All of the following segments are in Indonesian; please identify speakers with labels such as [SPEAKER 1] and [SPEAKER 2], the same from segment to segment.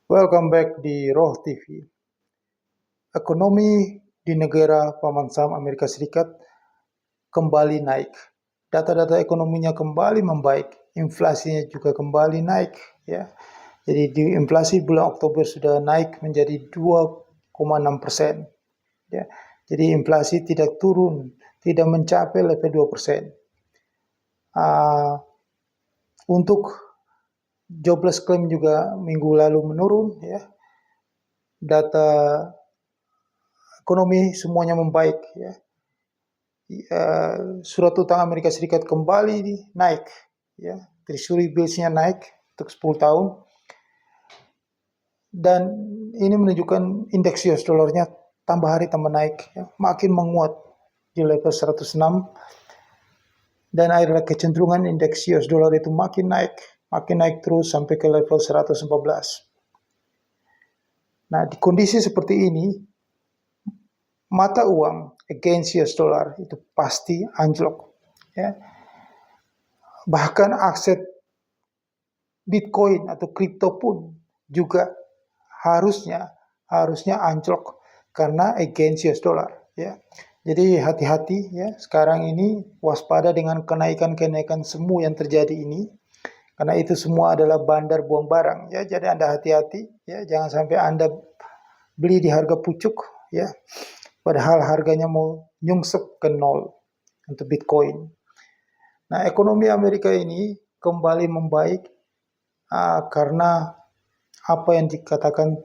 [SPEAKER 1] Welcome back di Roh TV. Ekonomi di negara paman Sam Amerika Serikat kembali naik. Data-data ekonominya kembali membaik, inflasinya juga kembali naik. Ya, jadi di inflasi bulan Oktober sudah naik menjadi 2,6%. Ya, jadi inflasi tidak turun, tidak mencapai level 2%. Untuk jobless claim juga minggu lalu menurun. Ya, data ekonomi semuanya membaik. Ya. Surat utang Amerika Serikat kembali naik. Ya. Treasury bills-nya naik untuk 10 tahun. Dan ini menunjukkan indeks US dollarnya tambah hari tambah naik. Ya. Makin menguat di level 106. Dan ada kecenderungan indeks US dollar itu makin naik terus sampai ke level 114. Nah, di kondisi seperti ini, mata uang against US dollar itu pasti anjlok. Ya. Bahkan aset Bitcoin atau kripto pun juga harusnya anjlok karena against US dollar. Ya. Jadi hati-hati ya, sekarang ini waspada dengan kenaikan semu yang terjadi ini, karena itu semua adalah bandar buang barang ya. Jadi Anda hati-hati ya, jangan sampai Anda beli di harga pucuk ya, padahal harganya mau nyungsep ke nol untuk Bitcoin. Nah, ekonomi Amerika ini kembali membaik karena apa yang dikatakan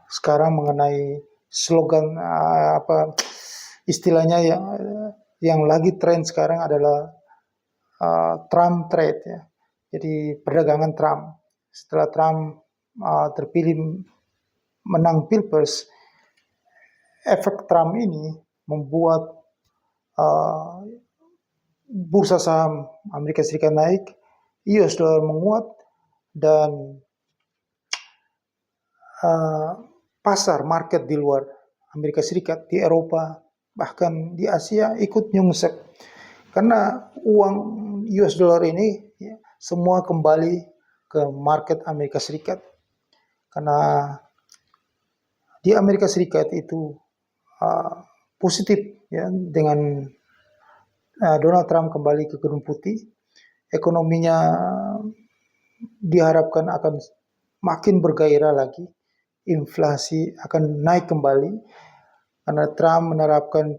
[SPEAKER 1] sekarang mengenai slogan istilahnya yang lagi tren sekarang adalah Trump trade ya. Jadi perdagangan Trump. Setelah Trump terpilih menang Pilpres, efek Trump ini membuat bursa saham Amerika Serikat naik, US dollar menguat, dan pasar market di luar Amerika Serikat, di Eropa, bahkan di Asia ikut nyungsep. Karena uang US dollar ini ya, semua kembali ke market Amerika Serikat. Karena di Amerika Serikat itu positif ya, dengan Donald Trump kembali ke Gedung Putih, ekonominya diharapkan akan makin bergairah lagi, inflasi akan naik kembali karena Trump menerapkan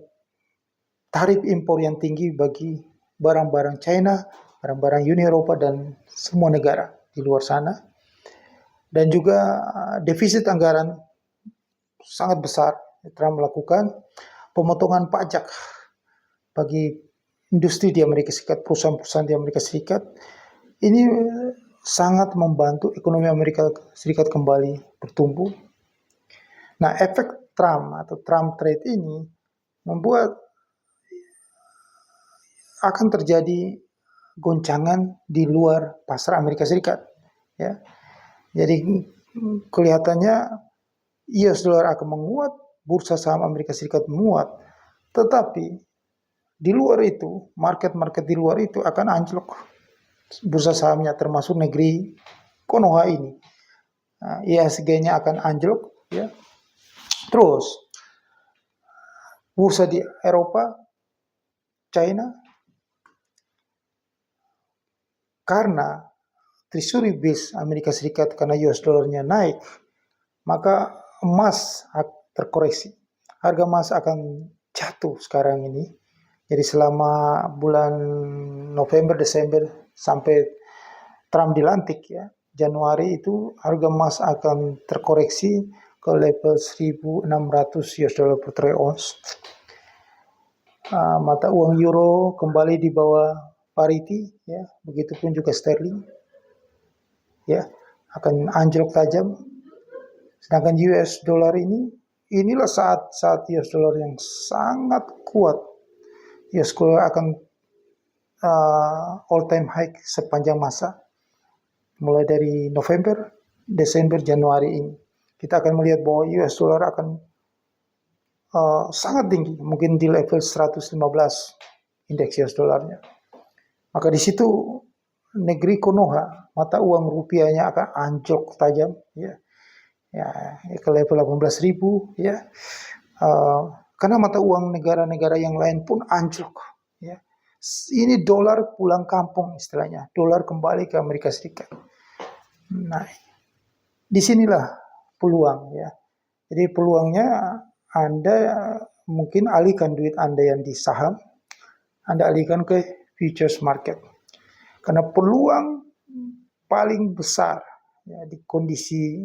[SPEAKER 1] tarif impor yang tinggi bagi barang-barang China, barang-barang Uni Eropa dan semua negara di luar sana. Dan juga defisit anggaran sangat besar. Trump melakukan pemotongan pajak bagi industri di Amerika Serikat, perusahaan-perusahaan di Amerika Serikat. Ini sangat membantu ekonomi Amerika Serikat kembali bertumbuh. Nah, efek Trump atau Trump trade ini membuat akan terjadi goncangan di luar pasar Amerika Serikat. Ya. Jadi kelihatannya US dollar akan menguat, bursa saham Amerika Serikat menguat, tetapi di luar itu, market-market di luar itu akan anjlok. Bursa sahamnya termasuk negeri Konoha ini. IHSG-nya akan anjlok. Ya. Terus, bursa di Eropa, China, karena Treasury bills Amerika Serikat karena US dollarnya naik, maka emas terkoreksi. Harga emas akan jatuh sekarang ini. Jadi selama bulan November, Desember sampai Trump dilantik ya, Januari itu harga emas akan terkoreksi ke level 1.600 US dollar per troy ounce. Mata uang euro kembali di bawah parity ya, begitupun juga sterling ya, akan anjlok tajam. Sedangkan US dollar inilah saat US dollar yang sangat kuat. US dollar akan all time high sepanjang masa. Mulai dari November, Desember, Januari ini. Kita akan melihat bahwa US dollar akan sangat tinggi, mungkin di level 115 indeks US dollarnya. Maka di situ negeri Konoha, mata uang rupiahnya akan anjlok tajam, ya, ke level 18.000, ya. Karena mata uang negara-negara yang lain pun anjlok, ya. Ini dolar pulang kampung istilahnya, dolar kembali ke Amerika Serikat. Nah, disinilah peluang, ya. Jadi peluangnya Anda mungkin alihkan duit Anda yang di saham, Anda alihkan ke futures market. Karena peluang paling besar, ya, di kondisi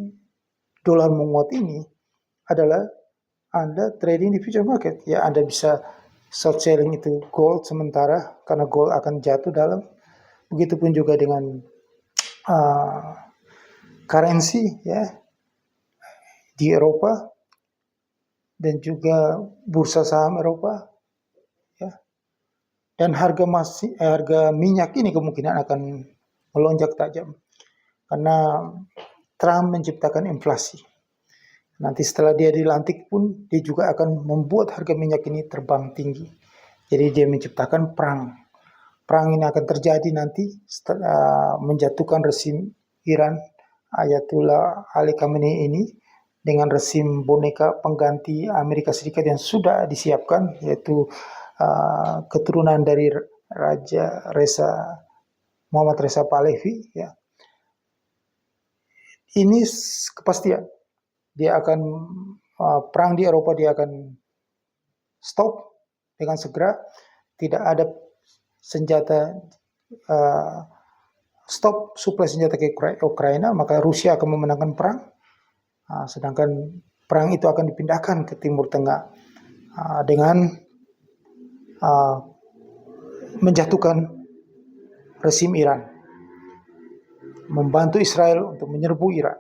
[SPEAKER 1] dolar menguat ini adalah Anda trading di future market. Ya, Anda bisa short selling itu gold sementara karena gold akan jatuh dalam. Begitupun juga dengan currency, ya, di Eropa dan juga bursa saham Eropa, ya. Dan harga minyak ini kemungkinan akan melonjak tajam karena Trump menciptakan inflasi. Nanti setelah dia dilantik pun dia juga akan membuat harga minyak ini terbang tinggi. Jadi dia menciptakan perang. Perang ini akan terjadi nanti setelah menjatuhkan rezim Iran Ayatollah Ali Khamenei ini dengan rezim boneka pengganti Amerika Serikat yang sudah disiapkan, yaitu keturunan dari Raja Muhammad Reza Pahlavi, ya. Ini kepastian dia akan perang di Eropa, dia akan stop dengan segera. Tidak ada senjata, stop suplai senjata ke Ukraina, maka Rusia akan memenangkan perang. Sedangkan perang itu akan dipindahkan ke Timur Tengah dengan menjatuhkan rezim Iran, membantu Israel untuk menyerbu Iran.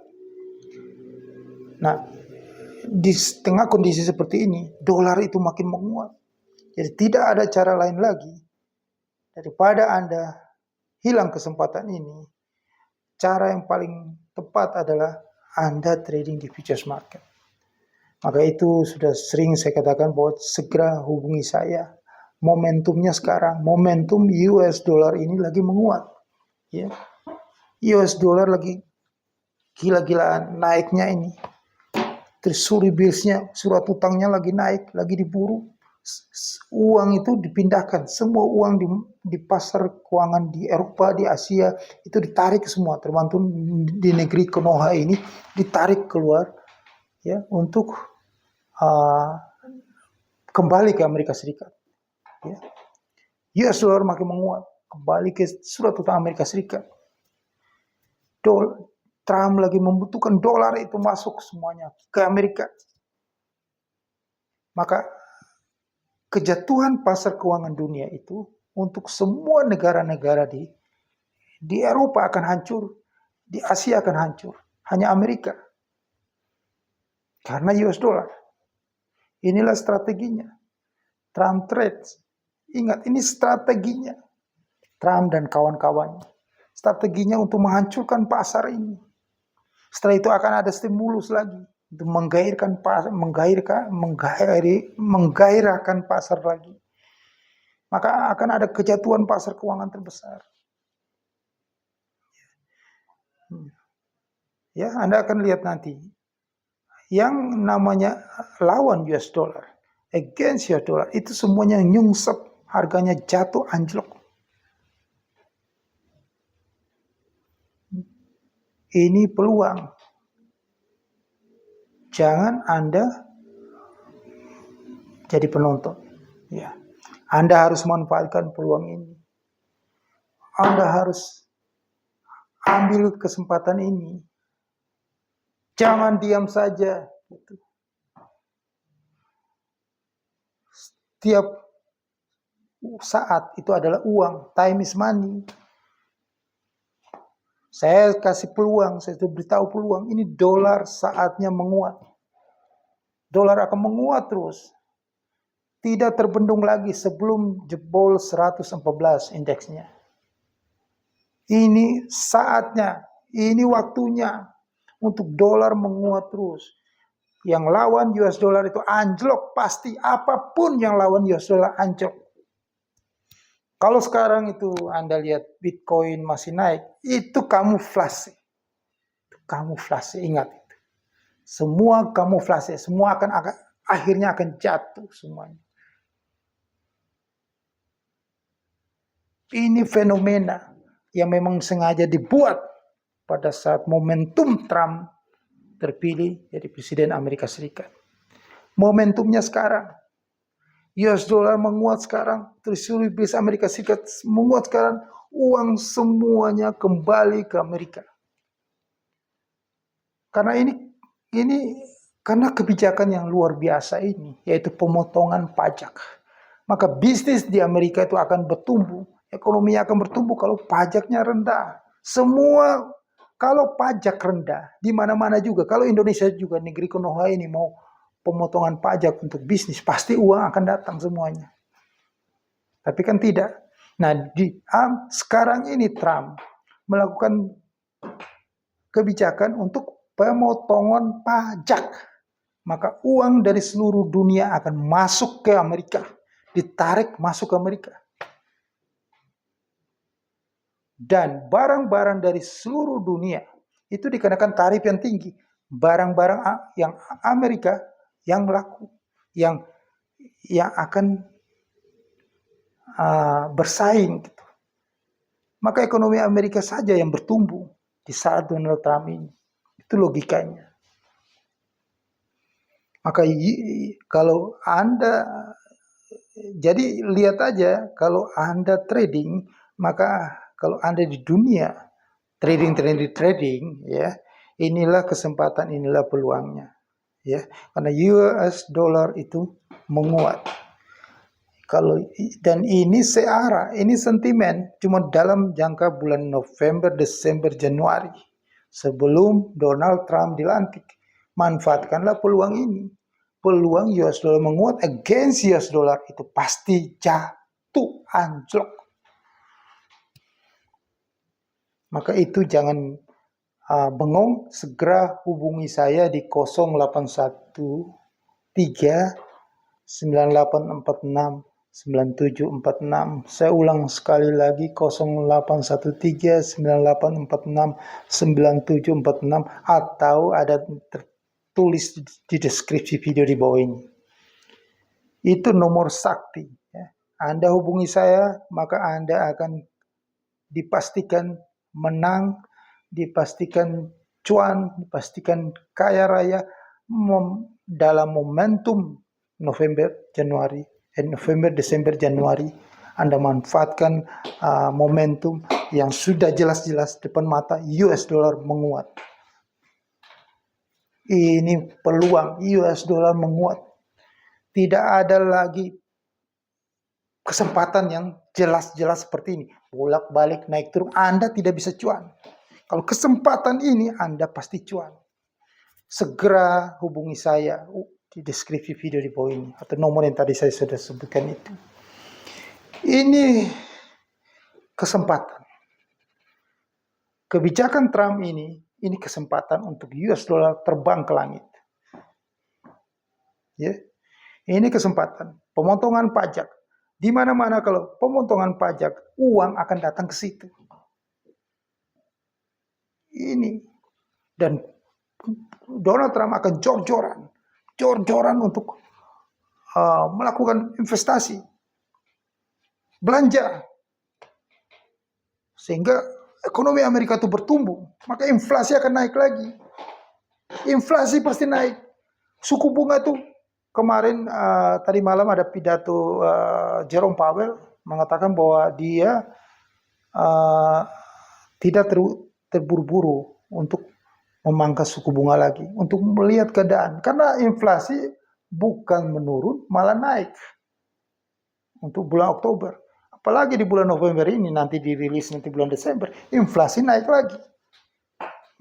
[SPEAKER 1] Nah, di tengah kondisi seperti ini, dolar itu makin menguat. Jadi tidak ada cara lain lagi daripada Anda hilang kesempatan ini. Cara yang paling tepat adalah Anda trading di futures market. Maka itu sudah sering saya katakan bahwa segera hubungi saya. Momentumnya sekarang, momentum US dollar ini lagi menguat, ya. US dollar lagi gila-gilaan naiknya ini. Treasury bills-nya, surat utangnya lagi naik, lagi diburu. Uang itu dipindahkan, semua uang di pasar keuangan di Eropa, di Asia itu ditarik semua, termasuk di negeri Konoha ini ditarik keluar, ya, untuk kembali ke Amerika Serikat, ya. US dollar makin menguat, kembali ke surat utang Amerika Serikat. Trump lagi membutuhkan dolar itu masuk semuanya ke Amerika. Maka kejatuhan pasar keuangan dunia itu untuk semua negara-negara di Eropa akan hancur, di Asia akan hancur. Hanya Amerika. Karena US dollar. Inilah strateginya. Trump trades. Ingat, ini strateginya. Trump dan kawan-kawannya. Strateginya untuk menghancurkan pasar ini. Setelah itu akan ada stimulus lagi untuk menggairahkan pasar lagi. Maka akan ada kejatuhan pasar keuangan terbesar. Ya, Anda akan lihat nanti yang namanya lawan US dollar, against US dollar, itu semuanya nyungsep, harganya jatuh anjlok. Ini peluang. Jangan Anda jadi penonton. Ya. Anda harus manfaatkan peluang ini. Anda harus ambil kesempatan ini. Jangan diam saja. Setiap saat itu adalah uang. Time is money. Saya kasih peluang, saya beritahu peluang. Ini dolar saatnya menguat. Dolar akan menguat terus. Tidak terbendung lagi sebelum jebol 114 indeksnya. Ini saatnya, ini waktunya untuk dolar menguat terus. Yang lawan US dollar itu anjlok pasti, apapun yang lawan US dollar anjlok. Kalau sekarang itu Anda lihat Bitcoin masih naik, itu kamuflase. Kamuflase, ingat itu. Semua kamuflase, semua akan akhirnya akan jatuh semuanya. Ini fenomena yang memang sengaja dibuat pada saat momentum Trump terpilih jadi Presiden Amerika Serikat. Momentumnya sekarang. US dollar menguat sekarang, Treasury bills Amerika Serikat menguat sekarang, uang semuanya kembali ke Amerika. Karena ini karena kebijakan yang luar biasa ini, yaitu pemotongan pajak. Maka bisnis di Amerika itu akan bertumbuh, ekonominya akan bertumbuh kalau pajaknya rendah. Semua kalau pajak rendah, di mana-mana juga, kalau Indonesia juga negeri Konoha ini mau pemotongan pajak untuk bisnis, pasti uang akan datang semuanya. Tapi kan tidak. Nah, sekarang ini Trump melakukan kebijakan untuk pemotongan pajak. Maka uang dari seluruh dunia akan masuk ke Amerika, ditarik masuk ke Amerika. Dan barang-barang dari seluruh dunia itu dikenakan tarif yang tinggi. Barang-barang yang Amerika yang laku, yang akan bersaing gitu. Maka ekonomi Amerika saja yang bertumbuh di saat Donald Trump ini. Itu logikanya. Maka kalau Anda, jadi lihat aja, kalau Anda trading, maka kalau Anda di dunia trading ya, inilah kesempatan, inilah peluangnya. Ya, karena US dollar itu menguat. Dan ini searah, ini sentimen cuma dalam jangka bulan November, Desember, Januari sebelum Donald Trump dilantik. Manfaatkanlah peluang ini. Peluang US dollar menguat against US dollar itu pasti jatuh, anjlok. Maka itu jangan bengong, segera hubungi saya di 081 3 9846 9746. Saya ulang sekali lagi 0813 9846 9746, atau ada tertulis di deskripsi video di bawah ini. Itu nomor sakti. Ya. Anda hubungi saya, maka Anda akan dipastikan menang, dipastikan cuan, dipastikan kaya raya dalam momentum November, Desember, Januari. Anda manfaatkan momentum yang sudah jelas-jelas depan mata, US dollar menguat. Ini peluang US dollar menguat. Tidak ada lagi kesempatan yang jelas-jelas seperti ini. Bolak-balik naik turun, Anda tidak bisa cuan. Kalau kesempatan ini Anda pasti cuan. Segera hubungi saya di deskripsi video di bawah ini, atau nomor yang tadi saya sudah sebutkan itu. Ini kesempatan. Kebijakan Trump ini kesempatan untuk US dollar terbang ke langit. Ya. Ini kesempatan. Pemotongan pajak. Di mana-mana kalau pemotongan pajak, uang akan datang ke situ. Ini. Dan Donald Trump akan jor-joran untuk melakukan investasi, belanja, sehingga ekonomi Amerika itu bertumbuh. Maka inflasi akan naik lagi. Inflasi pasti naik. Suku bunga itu kemarin tadi malam ada pidato Jerome Powell mengatakan bahwa dia tidak terburu-buru untuk memangkas suku bunga lagi, untuk melihat keadaan. Karena inflasi bukan menurun, malah naik untuk bulan Oktober. Apalagi di bulan November ini, nanti dirilis nanti bulan Desember, inflasi naik lagi.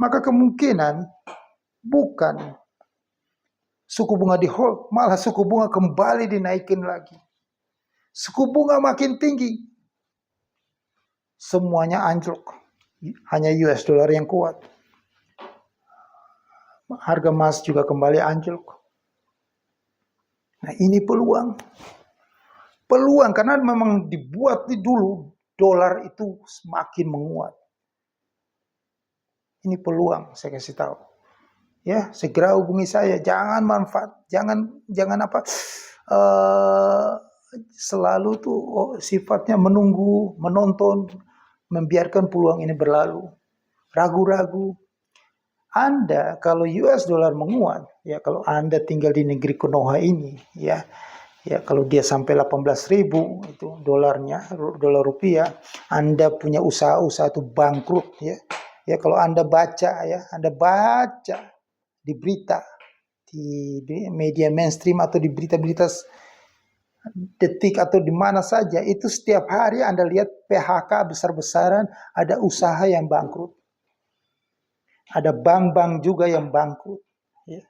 [SPEAKER 1] Maka kemungkinan bukan suku bunga di hold, malah suku bunga kembali dinaikin lagi. Suku bunga makin tinggi, semuanya anjlok. Hanya US dollar yang kuat. Harga emas juga kembali anjlok. Nah, ini peluang. peluang karena memang dibuat dulu dolar itu semakin menguat. Ini peluang, saya kasih tahu. Ya, segera hubungi saya. Jangan jangan apa selalu tuh sifatnya menunggu, menonton, membiarkan peluang ini berlalu. Ragu-ragu. Anda kalau US dollar menguat, ya kalau Anda tinggal di negeri Konoha ini, ya kalau dia sampai 18.000 itu dolarnya, dolar rupiah, Anda punya usaha-usaha itu bangkrut, ya. Ya kalau Anda baca di berita, di media mainstream atau di berita-berita detik atau di mana saja, itu setiap hari Anda lihat PHK besar-besaran, ada usaha yang bangkrut. Ada bank-bank juga yang bangkrut. Ya.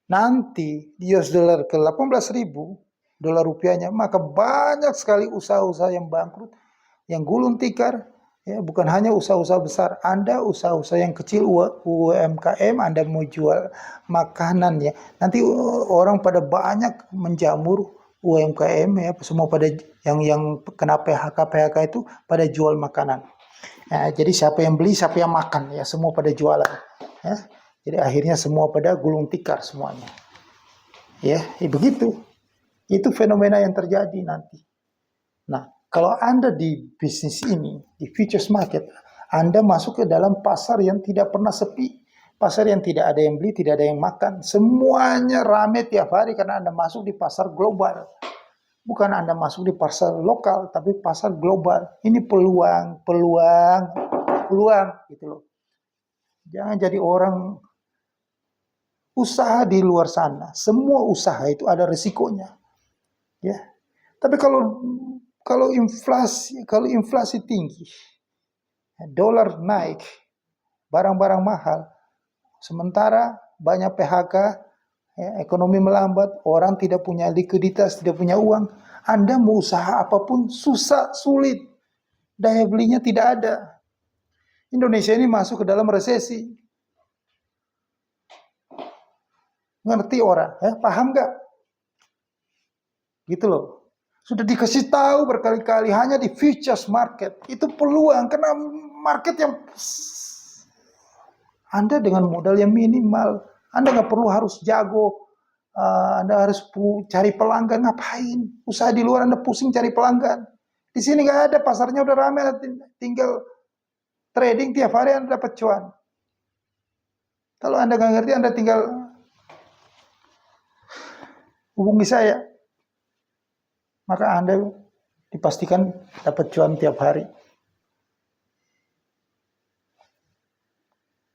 [SPEAKER 1] Nanti di US dollar ke 18.000 dolar rupiahnya, maka banyak sekali usaha-usaha yang bangkrut, yang gulung tikar. Ya, bukan hanya usaha-usaha besar, Anda usaha-usaha yang kecil, UMKM, Anda mau jual makanan ya. Nanti orang pada banyak menjamur UMKM ya, semua pada yang kena PHK itu pada jual makanan. Nah, jadi siapa yang beli, siapa yang makan ya, semua pada jualan. Ya. Jadi akhirnya semua pada gulung tikar semuanya. Ya, begitu. Itu fenomena yang terjadi nanti. Nah, kalau Anda di bisnis ini, di futures market, Anda masuk ke dalam pasar yang tidak pernah sepi. Pasar yang tidak ada yang beli, tidak ada yang makan. Semuanya rame tiap hari karena Anda masuk di pasar global. Bukan Anda masuk di pasar lokal, tapi pasar global. Ini peluang gitu loh. Jangan jadi orang usaha di luar sana. Semua usaha itu ada risikonya. Ya. Tapi kalau inflasi tinggi, dolar naik, barang-barang mahal, sementara banyak PHK, ya, ekonomi melambat, orang tidak punya likuiditas, tidak punya uang, Anda mau usaha apapun susah, sulit. Daya belinya tidak ada. Indonesia ini masuk ke dalam resesi. Ngerti orang? Ya, paham gak? Gitu loh. Sudah dikasih tahu berkali-kali, hanya di futures market. Itu peluang, karena market yang Anda dengan modal yang minimal, Anda nggak perlu harus jago, Anda harus cari pelanggan, ngapain? Usaha di luar Anda pusing cari pelanggan. Di sini nggak ada, pasarnya udah ramai, tinggal trading tiap hari Anda dapat cuan. Kalau Anda nggak ngerti, Anda tinggal hubungi saya. Maka Anda dipastikan dapat cuan tiap hari.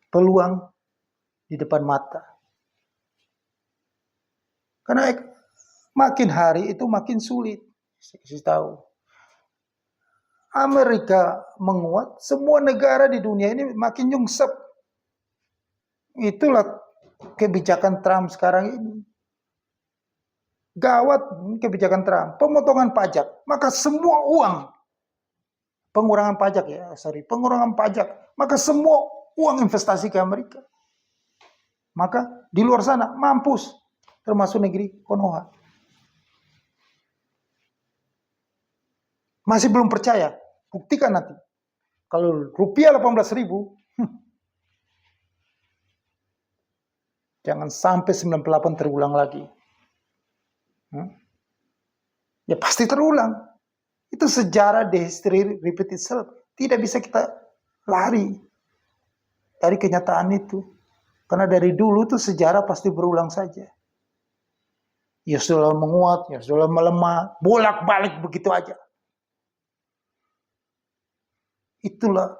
[SPEAKER 1] Peluang di depan mata. Karena makin hari itu makin sulit. Saya kasih tahu. Amerika menguat, semua negara di dunia ini makin nyungsep. Itulah kebijakan Trump sekarang ini. Gawat kebijakan Trump, pemotongan pajak, maka semua uang, pengurangan pajak, maka semua uang investasi ke Amerika. Maka di luar sana mampus, termasuk negeri Konoha. Masih belum percaya? Buktikan nanti. Kalau rupiah 18.000, jangan sampai 98 terulang lagi. Ya pasti terulang. Itu sejarah, the history repeat itself. Tidak bisa kita lari dari kenyataan itu. Karena dari dulu tuh sejarah pasti berulang saja. US dollar menguat, US dollar melemah, bolak-balik begitu aja. Itulah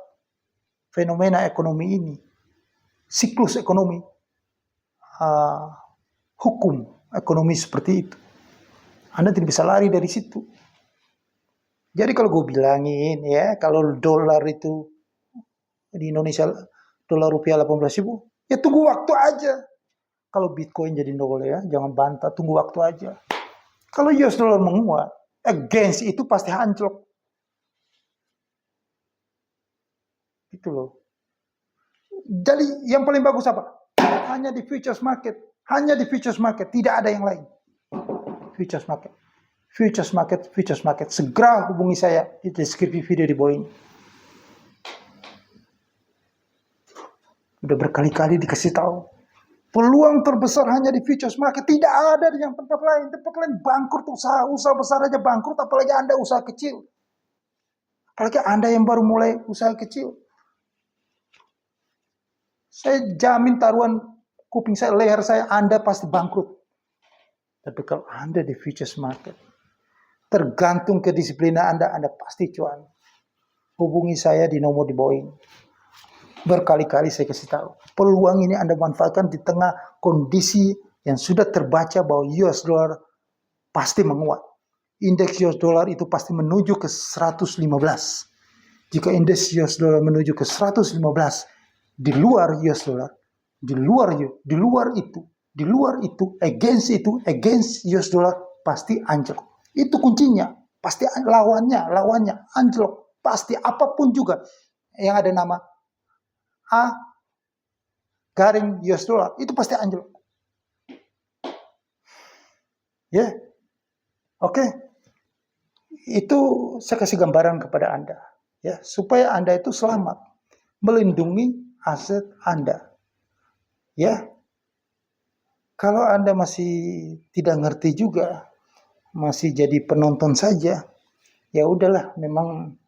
[SPEAKER 1] fenomena ekonomi ini. Siklus ekonomi. Hukum ekonomi seperti itu. Anda tidak bisa lari dari situ. Jadi kalau gue bilangin ya, kalau dolar itu di Indonesia, dolar rupiah 18.000, ya tunggu waktu aja. Kalau Bitcoin jadi nol ya, jangan bantah, tunggu waktu aja. Kalau US dollar menguat, against itu pasti hancur. Itu loh. Jadi yang paling bagus apa? Hanya di futures market. Hanya di futures market, tidak ada yang lain. Futures market. Futures market. Segera hubungi saya di deskripsi video di bawah ini. Udah berkali-kali dikasih tahu. Peluang terbesar hanya di futures market, tidak ada di yang tempat lain. Tempat lain bangkrut, usaha besar aja bangkrut, apalagi Anda usaha kecil. Apalagi Anda yang baru mulai usaha kecil. Saya jamin taruhan kuping saya, leher saya, Anda pasti bangkrut. Tapi kalau Anda di futures market, tergantung kedisiplinan Anda pasti cuan. Hubungi saya di nomor di bawah ini. Berkali-kali saya kasih tahu. Peluang ini Anda manfaatkan di tengah kondisi yang sudah terbaca bahwa US dollar pasti menguat. Indeks US dollar itu pasti menuju ke 115. Jika indeks US dollar menuju ke 115, di luar US dollar, di luar itu, against US dollar pasti anjlok. Itu kuncinya. Pasti lawannya anjlok. Pasti apapun juga yang ada nama A garing US dollar, itu pasti anjlok. Ya, oke. Itu saya kasih gambaran kepada Anda, ya, supaya Anda itu selamat, melindungi aset Anda. Ya, kalau Anda masih tidak ngerti juga, masih jadi penonton saja, ya udahlah, memang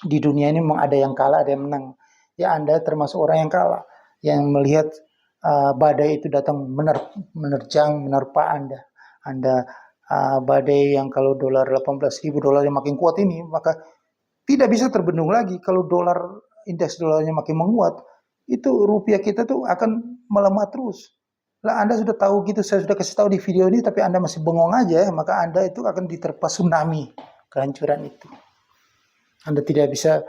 [SPEAKER 1] di dunia ini memang ada yang kalah, ada yang menang. Ya, Anda termasuk orang yang kalah, yang melihat badai itu datang menerpa Anda. Badai yang kalau dolar 18.000 dolar yang makin kuat ini, maka tidak bisa terbendung lagi. Kalau indeks dolarnya makin menguat, itu rupiah kita tuh akan melemah terus. Lah Anda sudah tahu gitu, saya sudah kasih tahu di video ini, tapi Anda masih bengong aja, maka Anda itu akan diterpa tsunami kehancuran itu. Anda tidak bisa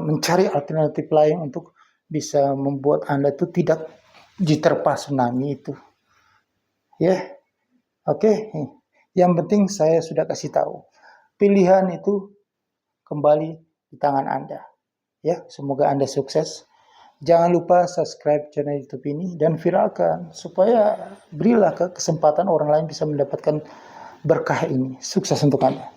[SPEAKER 1] mencari alternatif lain untuk bisa membuat Anda itu tidak diterpa tsunami itu. Ya, oke. Yang penting saya sudah kasih tahu. Pilihan itu kembali di tangan Anda. Ya, semoga Anda sukses. Jangan lupa subscribe channel YouTube ini dan viralkan supaya berilah kesempatan orang lain bisa mendapatkan berkah ini. Sukses untuk Anda.